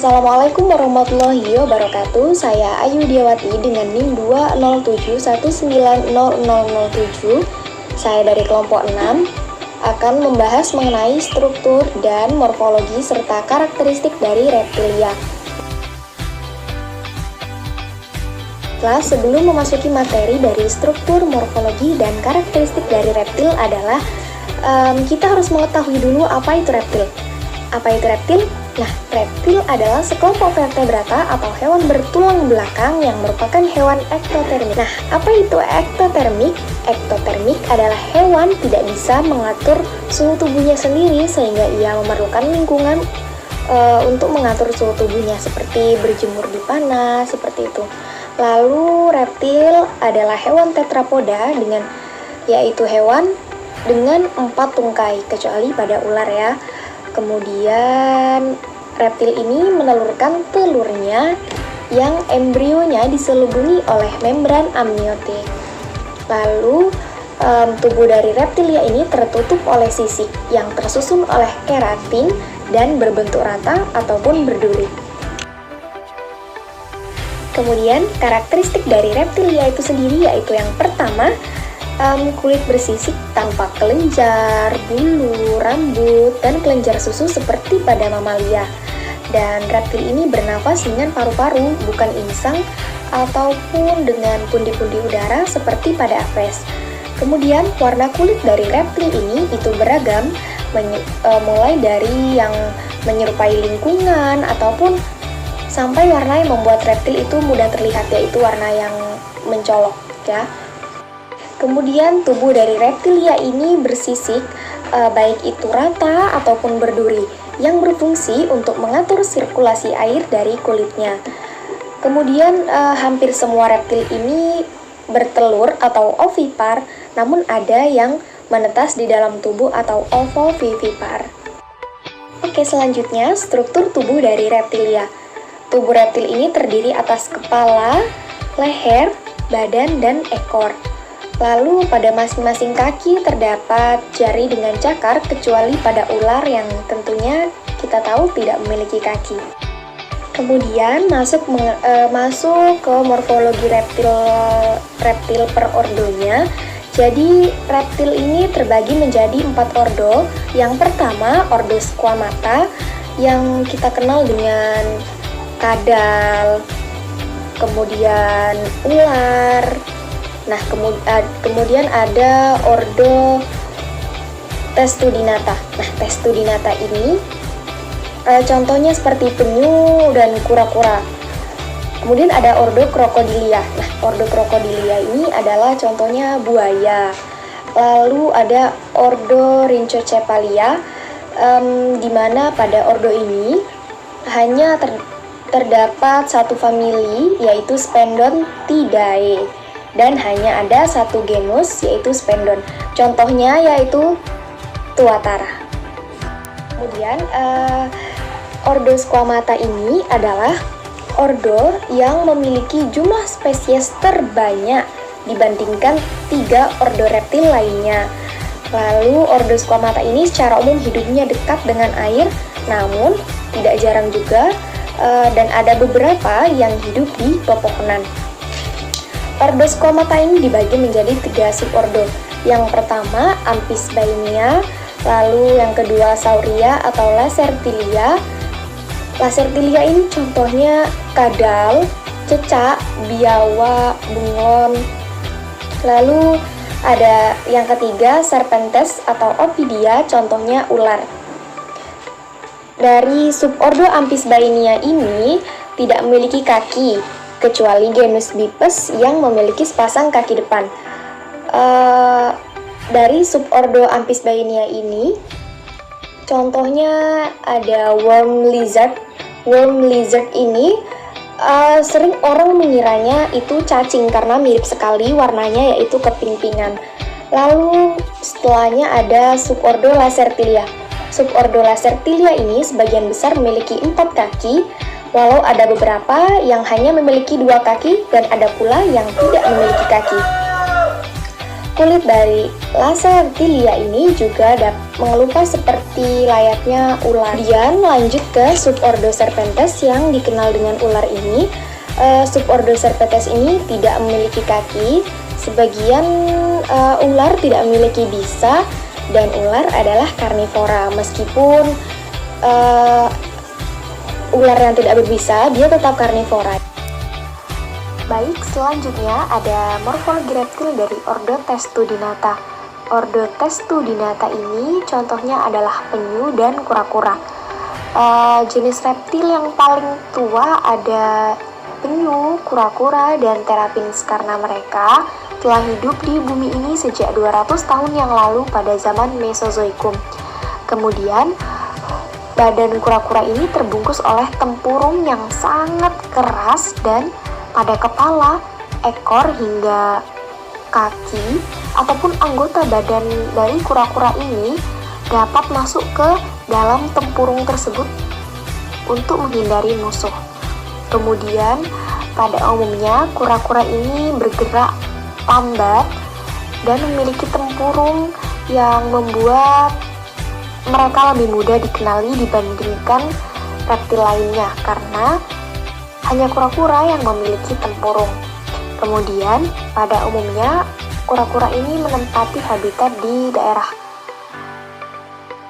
Assalamualaikum warahmatullahi wabarakatuh. Saya Ayu Diawati dengan NIM 207190007. Saya dari kelompok 6 akan membahas mengenai struktur dan morfologi serta karakteristik dari reptilia. Sebelum memasuki materi dari struktur, morfologi, dan karakteristik dari reptil adalah kita harus mengetahui dulu apa itu reptil. Apa itu reptil? Nah, reptil adalah sekelompok vertebrata atau hewan bertulang belakang yang merupakan hewan ektotermik. Nah, apa itu ektotermik? Ektotermik adalah hewan tidak bisa mengatur suhu tubuhnya sendiri sehingga ia memerlukan lingkungan untuk mengatur suhu tubuhnya seperti berjemur di panas, seperti itu. Lalu reptil adalah hewan tetrapoda yaitu hewan dengan 4 tungkai kecuali pada ular ya. Kemudian reptil ini menelurkan telurnya yang embrionya diselubungi oleh membran amniotik. Lalu tubuh dari reptilia ini tertutup oleh sisik yang tersusun oleh keratin dan berbentuk rata ataupun berduri. Kemudian karakteristik dari reptilia itu sendiri yaitu yang pertama, kulit bersisik tanpa kelenjar, bulu, rambut, dan kelenjar susu seperti pada mamalia. Dan reptil ini bernafas dengan paru-paru, bukan insang ataupun dengan pundi-pundi udara seperti pada apes. Kemudian warna kulit dari reptil ini itu beragam, mulai dari yang menyerupai lingkungan ataupun sampai warna yang membuat reptil itu mudah terlihat, yaitu warna yang mencolok ya. Kemudian tubuh dari reptilia ini bersisik baik itu rata ataupun berduri yang berfungsi untuk mengatur sirkulasi air dari kulitnya. Kemudian hampir semua reptil ini bertelur atau ovipar, namun ada yang menetas di dalam tubuh atau ovovivipar. Oke, selanjutnya struktur tubuh dari reptilia. Tubuh reptil ini terdiri atas kepala, leher, badan, dan ekor. Lalu pada masing-masing kaki terdapat jari dengan cakar kecuali pada ular yang tentunya kita tahu tidak memiliki kaki. Kemudian masuk ke morfologi reptil per ordonya. Jadi reptil ini terbagi menjadi 4 ordo. Yang pertama ordo Squamata yang kita kenal dengan kadal, kemudian ular. Nah, kemudian ada ordo Testudinata. Nah, Testudinata ini contohnya seperti penyu dan kura-kura. Kemudian ada ordo Crocodilia. Nah, ordo Crocodilia ini adalah contohnya buaya. Lalu ada ordo Rhinchocephalia, di mana pada ordo ini hanya terdapat satu famili, yaitu Spendontidae. Dan hanya ada satu genus, yaitu Spendon. Contohnya yaitu Tuatara. Kemudian ordo Squamata ini adalah ordo yang memiliki jumlah spesies terbanyak dibandingkan 3 ordo reptil lainnya. Lalu ordo Squamata ini secara umum hidupnya dekat dengan air, namun tidak jarang juga dan ada beberapa yang hidup di pepohonan. Ordo Squamata ini dibagi menjadi 3 subordo. Yang pertama Amphisbaenia, lalu yang kedua Sauria atau Lacertilia. Lacertilia ini contohnya kadal, cecak, biawak, bunglon. Lalu ada yang ketiga Serpentes atau Opidia, contohnya ular. Dari subordo Amphisbaenia ini tidak memiliki kaki, kecuali genus Bipes yang memiliki sepasang kaki depan. Dari subordo Amphisbaenia ini, contohnya ada worm lizard. Worm lizard ini sering orang mengiranya itu cacing karena mirip sekali warnanya, yaitu keping-pingan. Lalu setelahnya ada subordo Lacertilia. Subordo Lacertilia ini sebagian besar memiliki 4 kaki, walau ada beberapa yang hanya memiliki 2 kaki dan ada pula yang tidak memiliki kaki. Kulit dari Lacertilia ini juga mengelupas seperti layaknya ular. Kemudian lanjut ke subordo Serpentes yang dikenal dengan ular ini. Subordo Serpentes ini tidak memiliki kaki. Sebagian ular tidak memiliki bisa, dan ular adalah karnivora. Meskipun ular yang tidak berbisa, dia tetap karnivora. Baik, selanjutnya ada morfologi reptil dari ordo Testudinata. Ordo Testudinata ini contohnya adalah penyu dan kura-kura. Jenis reptil yang paling tua ada penyu, kura-kura, dan terapins karena mereka telah hidup di bumi ini sejak 200 tahun yang lalu pada zaman Mesozoikum. Kemudian, badan kura-kura ini terbungkus oleh tempurung yang sangat keras, dan pada kepala, ekor, hingga kaki ataupun anggota badan dari kura-kura ini dapat masuk ke dalam tempurung tersebut untuk menghindari musuh. Kemudian, pada umumnya kura-kura ini bergerak lambat dan memiliki tempurung yang membuat mereka lebih mudah dikenali dibandingkan reptil lainnya karena hanya kura-kura yang memiliki tempurung. Kemudian, pada umumnya kura-kura ini menempati habitat di daerah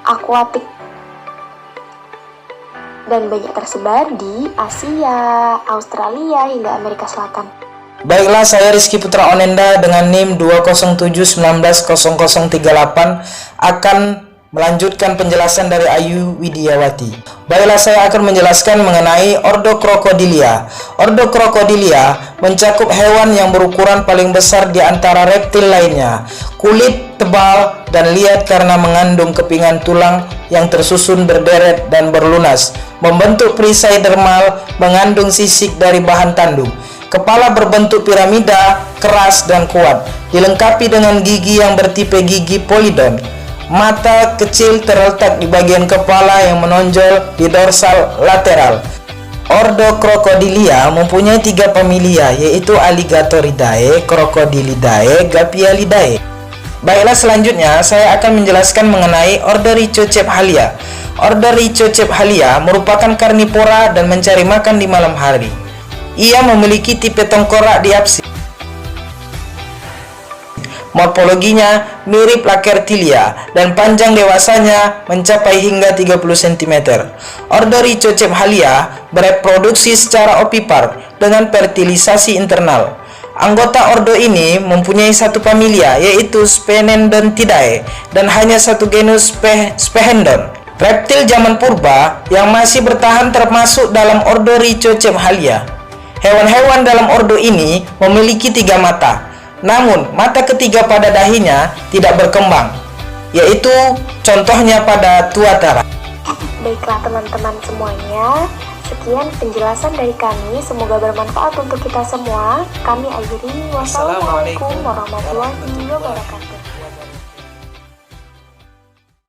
akuatik dan banyak tersebar di Asia, Australia, hingga Amerika Selatan. Baiklah, saya Rizky Putra Onenda dengan NIM 207190038 akan melanjutkan penjelasan dari Ayu Widiawati. Baiklah, saya akan menjelaskan mengenai ordo Crocodilia. Ordo Crocodilia mencakup hewan yang berukuran paling besar di antara reptil lainnya. Kulit tebal dan liat karena mengandung kepingan tulang yang tersusun berderet dan berlunas. Membentuk perisai dermal, mengandung sisik dari bahan tanduk. Kepala berbentuk piramida, keras dan kuat, dilengkapi dengan gigi yang bertipe gigi polydon. Mata kecil terletak di bagian kepala yang menonjol di dorsal lateral. Ordo Crocodilia mempunyai 3 familia, yaitu Alligatoridae, Crocodilidae, Gapialidae. Baiklah, selanjutnya saya akan menjelaskan mengenai ordo Rhizocephalia. Ordo Rhizocephalia merupakan karnivora dan mencari makan di malam hari. Ia memiliki tipe tengkorak diapsis. Morfologinya mirip Lacertilia dan panjang dewasanya mencapai hingga 30 cm. Ordo Rhizocephalia bereproduksi secara opipar dengan fertilisasi internal. Anggota ordo ini mempunyai satu familia, yaitu Sphenodontidae, dan hanya satu genus Spehendon. Reptil zaman purba yang masih bertahan termasuk dalam ordo Rhizocephalia. Hewan-hewan dalam ordo ini memiliki 3 mata. Namun, mata ketiga pada dahinya tidak berkembang, yaitu contohnya pada tuatara. Baiklah teman-teman semuanya, sekian penjelasan dari kami, semoga bermanfaat untuk kita semua. Kami akhiri, wassalamualaikum warahmatullahi wabarakatuh.